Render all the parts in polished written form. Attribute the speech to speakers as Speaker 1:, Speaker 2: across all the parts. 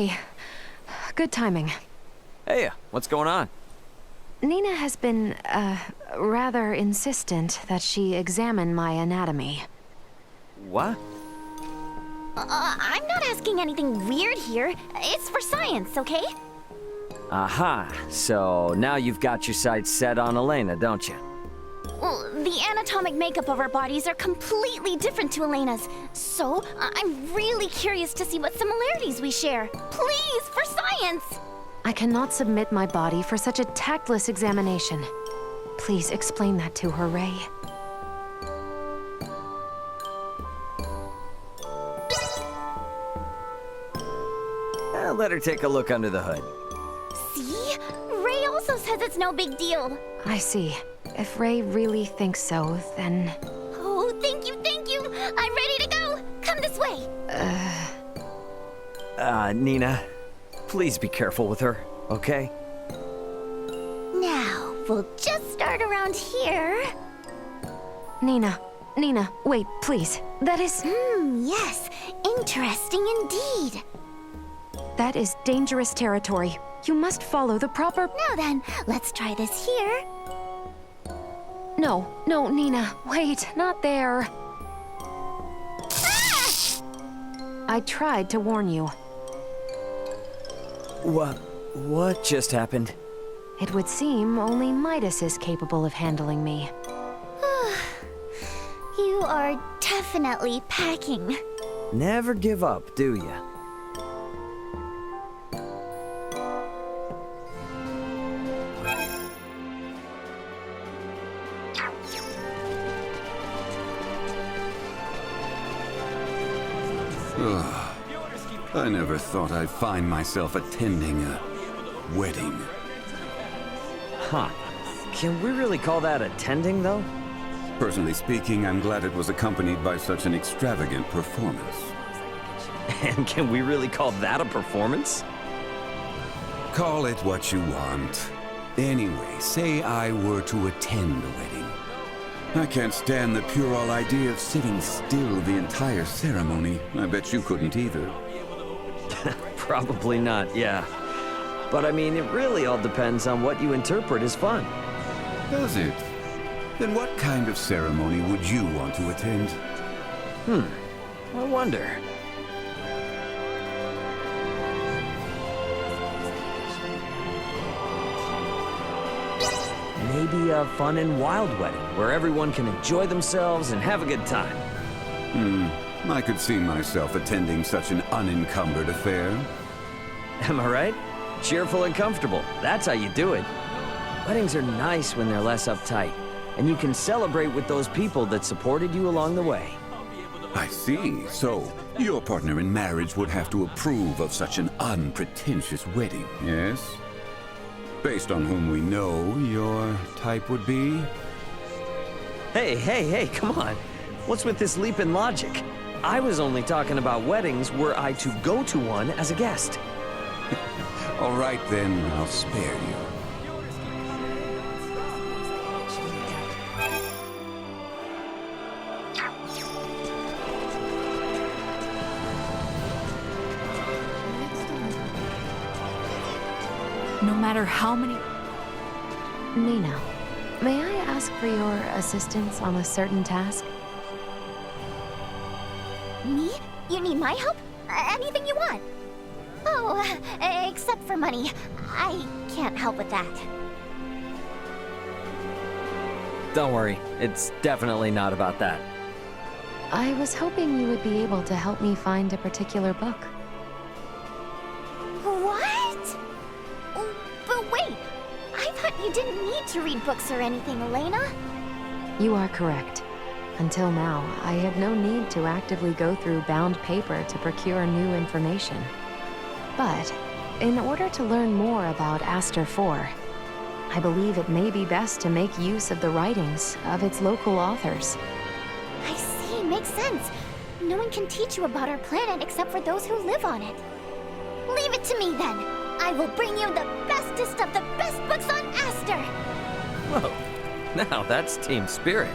Speaker 1: Hey, good timing.
Speaker 2: Hey, what's going on?
Speaker 1: Nina has been, rather insistent that she examine my anatomy.
Speaker 2: What?
Speaker 3: I'm not asking anything weird here. It's for science, okay?
Speaker 2: Aha, so now you've got your sights set on Elena, don't you?
Speaker 3: Well, the anatomic makeup of our bodies are completely different to Elena's. So, I'm really curious to see what similarities we share. Please, for science!
Speaker 1: I cannot submit my body for such a tactless examination. Please explain that to her, Ray.
Speaker 2: Let her take a look under the hood.
Speaker 3: See? Ray also says it's no big deal.
Speaker 1: I see. If Ray really thinks so, then...
Speaker 3: Oh, thank you, thank you! I'm ready to go! Come this way!
Speaker 2: Nina, please be careful with her, okay?
Speaker 3: Now, we'll just start around here.
Speaker 1: Nina, wait, please. That is...
Speaker 3: Yes. Interesting indeed.
Speaker 1: That is dangerous territory. You must follow the proper...
Speaker 3: Now then, let's try this here.
Speaker 1: No, Nina, wait, not there.
Speaker 3: Ah!
Speaker 1: I tried to warn you.
Speaker 2: What just happened?
Speaker 1: It would seem only Midas is capable of handling me.
Speaker 3: You are definitely packing.
Speaker 2: Never give up, do you?
Speaker 4: I never thought I'd find myself attending a wedding.
Speaker 2: Huh. Can we really call that attending, though?
Speaker 4: Personally speaking, I'm glad it was accompanied by such an extravagant performance.
Speaker 2: And can we really call that a performance?
Speaker 4: Call it what you want. Anyway, say I were to attend a wedding. I can't stand the puerile idea of sitting still the entire ceremony. I bet you couldn't either.
Speaker 2: Probably not, yeah. But I mean, it really all depends on what you interpret as fun.
Speaker 4: Does it? Then what kind of ceremony would you want to attend?
Speaker 2: I wonder. Maybe a fun and wild wedding, where everyone can enjoy themselves and have a good time.
Speaker 4: I could see myself attending such an unencumbered affair.
Speaker 2: Am I right? Cheerful and comfortable. That's how you do it. Weddings are nice when they're less uptight, and you can celebrate with those people that supported you along the way.
Speaker 4: I see. So, your partner in marriage would have to approve of such an unpretentious wedding, yes? Based on whom we know, your type would be?
Speaker 2: Hey, come on. What's with this leap in logic? I was only talking about weddings were I to go to one as a guest.
Speaker 4: All right then, I'll spare you.
Speaker 5: No matter how many...
Speaker 1: Nina, may I ask for your assistance on a certain task?
Speaker 3: Me? You need my help? Anything you want. Oh, except for money. I can't help with that.
Speaker 2: Don't worry, it's definitely not about that.
Speaker 1: I was hoping you would be able to help me find a particular book.
Speaker 3: What? Oh, but wait. I thought you didn't need to read books or anything, Elena.
Speaker 1: You are correct. Until now, I had no need to actively go through bound paper to procure new information. But, in order to learn more about Aster IV, I believe it may be best to make use of the writings of its local authors.
Speaker 3: I see, makes sense. No one can teach you about our planet except for those who live on it. Leave it to me then. I will bring you the bestest of the best books on Aster.
Speaker 2: Whoa, now that's team spirit.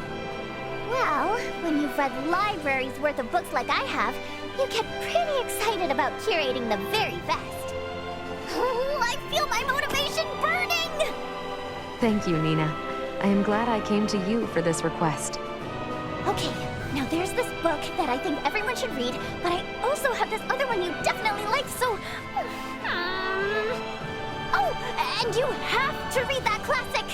Speaker 3: Well, when you've read libraries worth of books like I have, you get pretty excited about curating the very best. I feel my motivation burning!
Speaker 1: Thank you, Nina. I am glad I came to you for this request.
Speaker 3: Okay, now there's this book that I think everyone should read, but I also have this other one you definitely like, so... Oh, and you have to read that classic!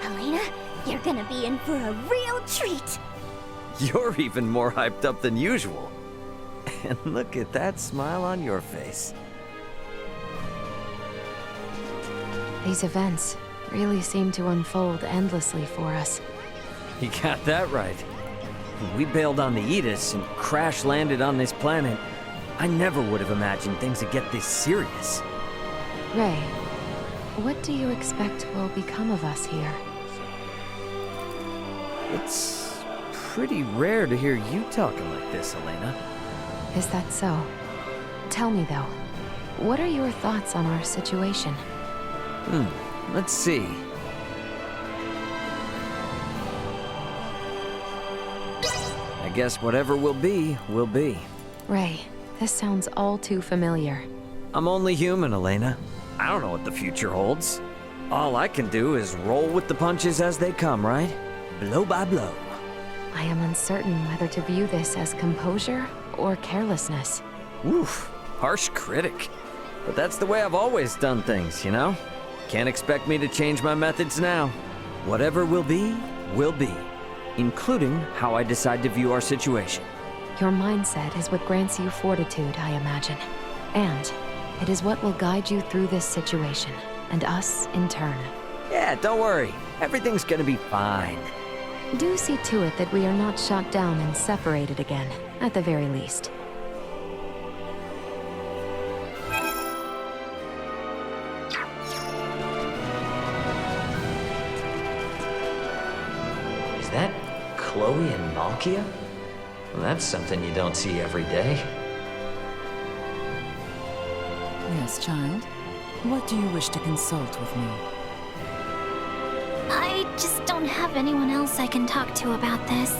Speaker 3: Elena, you're gonna be in for a real treat!
Speaker 2: You're even more hyped up than usual. And look at that smile on your face.
Speaker 1: These events really seem to unfold endlessly for us.
Speaker 2: You got that right. When we bailed on the Edis and crash-landed on this planet, I never would have imagined things would get this serious.
Speaker 1: Ray, what do you expect will become of us here?
Speaker 2: It's pretty rare to hear you talking like this, Elena.
Speaker 1: Is that so? Tell me though, what are your thoughts on our situation?
Speaker 2: Let's see. I guess whatever will be, will be.
Speaker 1: Ray, this sounds all too familiar.
Speaker 2: I'm only human, Elena. I don't know what the future holds. All I can do is roll with the punches as they come, right? Blow by blow.
Speaker 1: I am uncertain whether to view this as composure or carelessness.
Speaker 2: Oof, harsh critic. But that's the way I've always done things, you know? Can't expect me to change my methods now. Whatever will be, including how I decide to view our situation.
Speaker 1: Your mindset is what grants you fortitude, I imagine. And it is what will guide you through this situation, and us in turn.
Speaker 2: Yeah, don't worry. Everything's gonna be fine.
Speaker 1: Do see to it that we are not shot down and separated again, at the very least.
Speaker 2: Is that Chloe and Malkia? Well, that's something you don't see every day.
Speaker 5: Yes, child. What do you wish to consult with me?
Speaker 3: I just don't have anyone else I can talk to about this.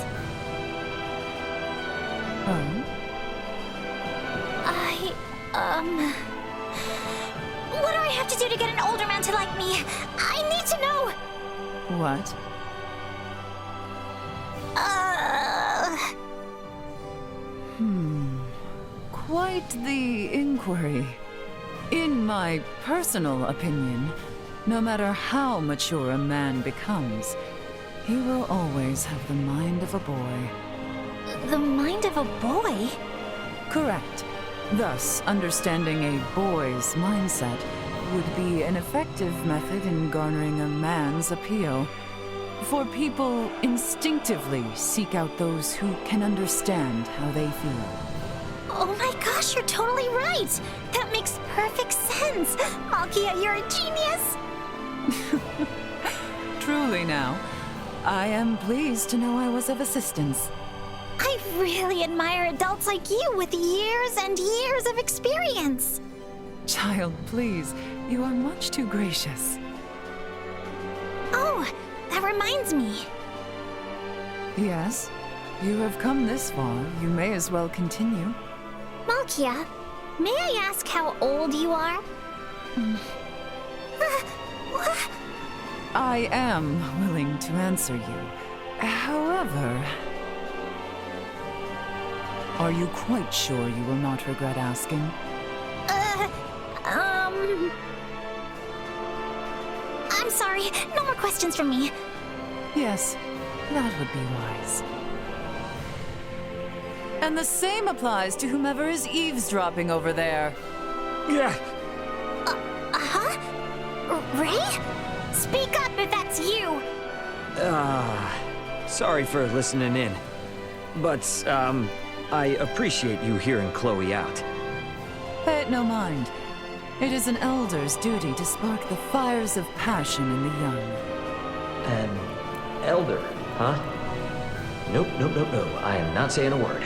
Speaker 5: Oh?
Speaker 3: What do I have to do to get an older man to like me? I need to know!
Speaker 5: What? Quite the inquiry. In my personal opinion, no matter how mature a man becomes, he will always have the mind of a boy.
Speaker 3: The mind of a boy?
Speaker 5: Correct. Thus, understanding a boy's mindset would be an effective method in garnering a man's appeal. For people instinctively seek out those who can understand how they feel.
Speaker 3: Oh my gosh, you're totally right! That makes perfect sense! Malkia, you're a genius!
Speaker 5: Truly now, I am pleased to know I was of assistance.
Speaker 3: I really admire adults like you with years and years of experience.
Speaker 5: Child, please, you are much too gracious.
Speaker 3: Oh, that reminds me.
Speaker 5: Yes, you have come this far. You may as well continue.
Speaker 3: Malkia, may I ask how old you are?
Speaker 5: I am willing to answer you. However, are you quite sure you will not regret asking?
Speaker 3: I'm sorry, no more questions from me.
Speaker 5: Yes, that would be wise. And the same applies to whomever is eavesdropping over there.
Speaker 2: Yeah.
Speaker 3: Ray? Speak up if that's you!
Speaker 2: Sorry for listening in. But, I appreciate you hearing Chloe out.
Speaker 5: Pay it no mind. It is an elder's duty to spark the fires of passion in the young.
Speaker 2: An elder, huh? Nope. I am not saying a word.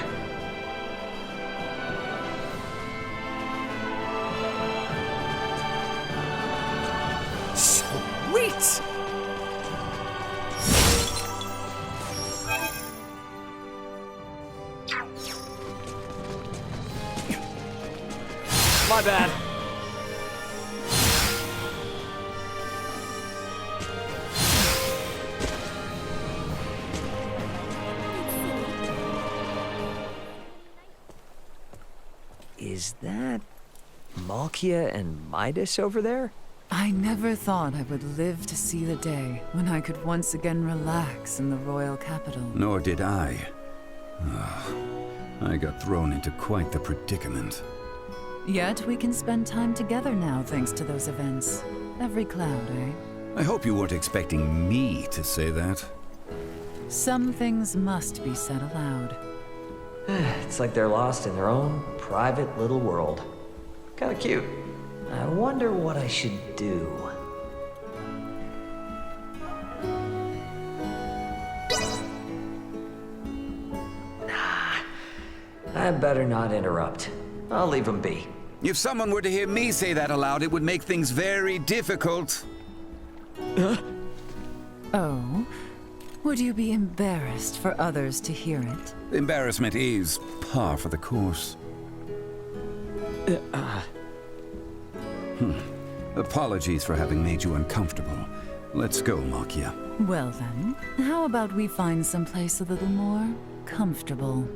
Speaker 2: Sweet! My bad. Is that Malkia and Midas over there?
Speaker 5: I never thought I would live to see the day when I could once again relax in the royal capital.
Speaker 4: Nor did I. I got thrown into quite the predicament.
Speaker 5: Yet we can spend time together now thanks to those events. Every cloud, eh?
Speaker 4: I hope you weren't expecting me to say that.
Speaker 5: Some things must be said aloud.
Speaker 2: It's like they're lost in their own private little world. Kinda cute. I wonder what I should do. Nah, I better not interrupt. I'll leave them be.
Speaker 4: If someone were to hear me say that aloud, it would make things very difficult.
Speaker 5: Oh? Would you be embarrassed for others to hear it?
Speaker 4: Embarrassment is par for the course. Apologies for having made you uncomfortable. Let's go, Malkia.
Speaker 5: Well then, how about we find someplace a little more comfortable?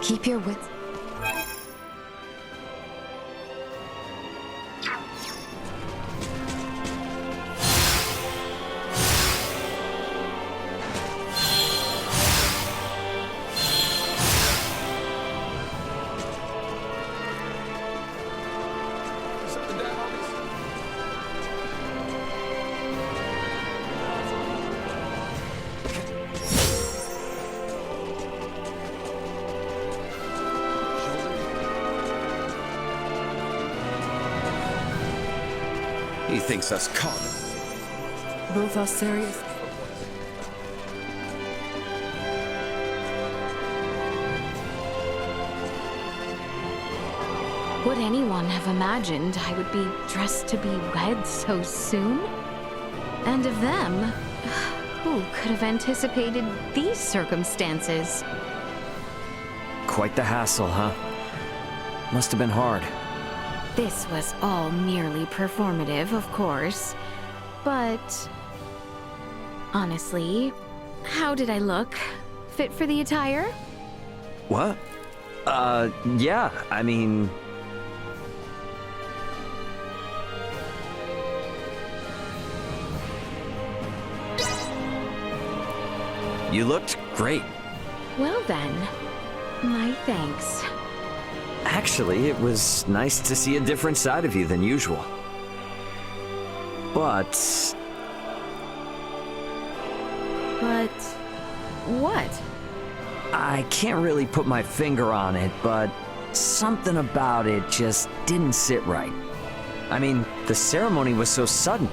Speaker 1: Keep your wits.
Speaker 4: He thinks us caught.
Speaker 5: Both are serious.
Speaker 1: Would anyone have imagined I would be dressed to be wed so soon? And of them, who could have anticipated these circumstances?
Speaker 2: Quite the hassle, huh? Must have been hard.
Speaker 1: This was all merely performative, of course, but honestly, how did I look? Fit for the attire?
Speaker 2: What? Yeah, I mean... You looked great.
Speaker 1: Well then, my thanks.
Speaker 2: Actually, it was nice to see a different side of you than usual. But...
Speaker 1: But what?
Speaker 2: I can't really put my finger on it, but something about it just didn't sit right. I mean, the ceremony was so sudden.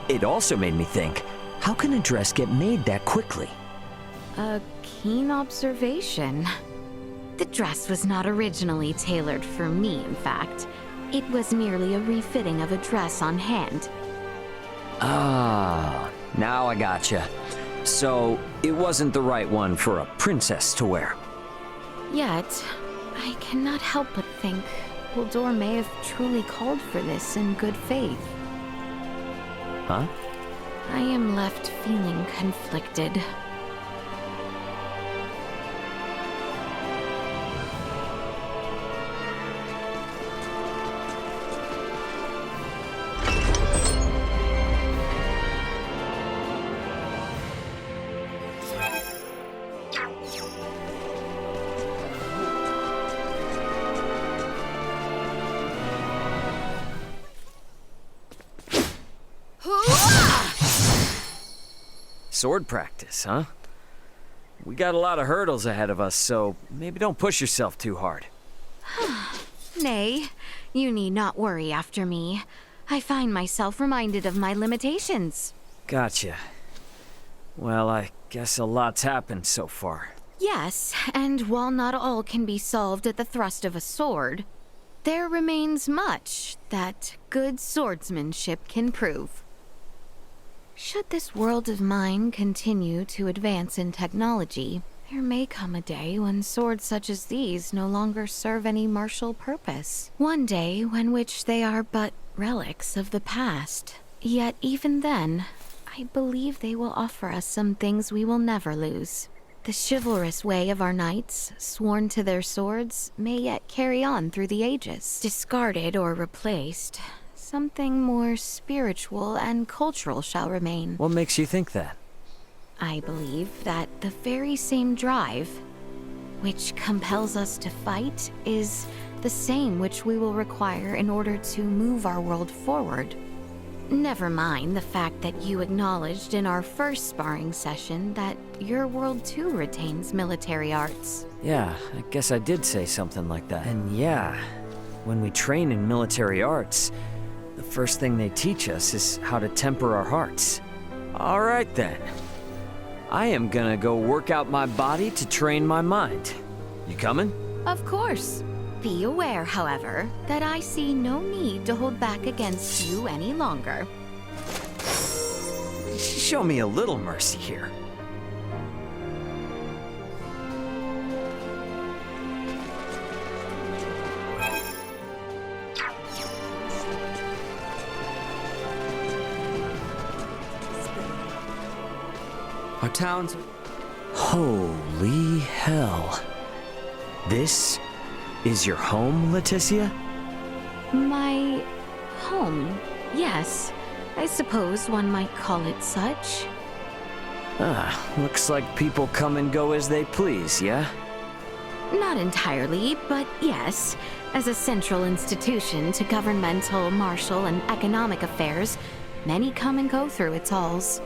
Speaker 2: It also made me think, how can a dress get made that quickly?
Speaker 1: A keen observation. The dress was not originally tailored for me, in fact. It was merely a refitting of a dress on hand.
Speaker 2: Ah, now I gotcha. So, it wasn't the right one for a princess to wear.
Speaker 1: Yet, I cannot help but think Wildor may have truly called for this in good faith.
Speaker 2: Huh?
Speaker 1: I am left feeling conflicted.
Speaker 2: Sword practice, huh? We got a lot of hurdles ahead of us, so maybe don't push yourself too hard.
Speaker 1: Nay, you need not worry after me. I find myself reminded of my limitations.
Speaker 2: Gotcha. Well, I guess a lot's happened so far.
Speaker 1: Yes, and while not all can be solved at the thrust of a sword, there remains much that good swordsmanship can prove. Should this world of mine continue to advance in technology, There may come a day when swords such as these no longer serve any martial purpose. One day when which they are but relics of the past. Yet even then, I believe they will offer us some things we will never lose. The chivalrous way of our knights, sworn to their swords, may yet carry on through the ages. Discarded or replaced, something more spiritual and cultural shall remain.
Speaker 2: What makes you think that?
Speaker 1: I believe that the very same drive, which compels us to fight, is the same which we will require in order to move our world forward. Never mind the fact that you acknowledged in our first sparring session that your world too retains military arts.
Speaker 2: Yeah, I guess I did say something like that. And yeah, when we train in military arts, the first thing they teach us is how to temper our hearts. All right then. I am gonna go work out my body to train my mind. You coming?
Speaker 1: Of course. Be aware, however, that I see no need to hold back against you any longer.
Speaker 2: Show me a little mercy here.
Speaker 6: Our towns...
Speaker 2: Holy hell. This is your home, Leticia?
Speaker 1: My home, yes. I suppose one might call it such.
Speaker 2: Looks like people come and go as they please, yeah?
Speaker 1: Not entirely, but yes. As a central institution to governmental, martial, and economic affairs, many come and go through its halls.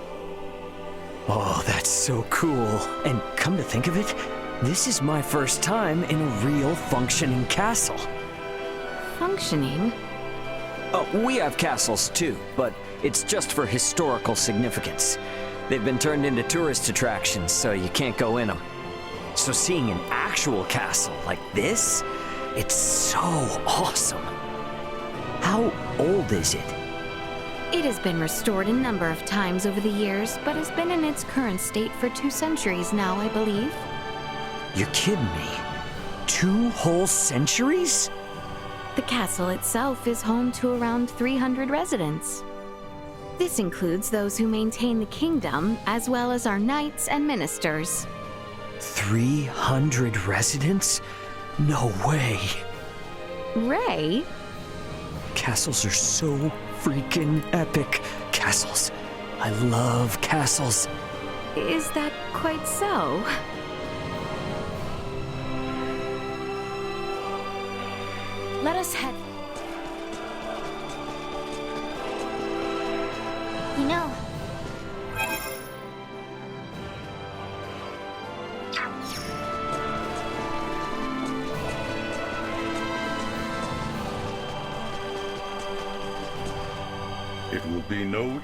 Speaker 2: Oh, that's so cool. And come to think of it, this is my first time in a real functioning castle.
Speaker 1: Functioning?
Speaker 2: Oh, we have castles too, but it's just for historical significance. They've been turned into tourist attractions, so you can't go in them. So seeing an actual castle like this, it's so awesome. How old is it?
Speaker 1: It has been restored a number of times over the years, but has been in its current state for 2 centuries now, I believe.
Speaker 2: You're kidding me. 2 whole centuries?
Speaker 1: The castle itself is home to around 300 residents. This includes those who maintain the kingdom, as well as our knights and ministers.
Speaker 2: 300 residents? No way.
Speaker 1: Ray?
Speaker 2: Castles are so freaking epic. Castles. I love castles.
Speaker 1: Is that quite so? Let us head.
Speaker 3: You know,
Speaker 7: It will be no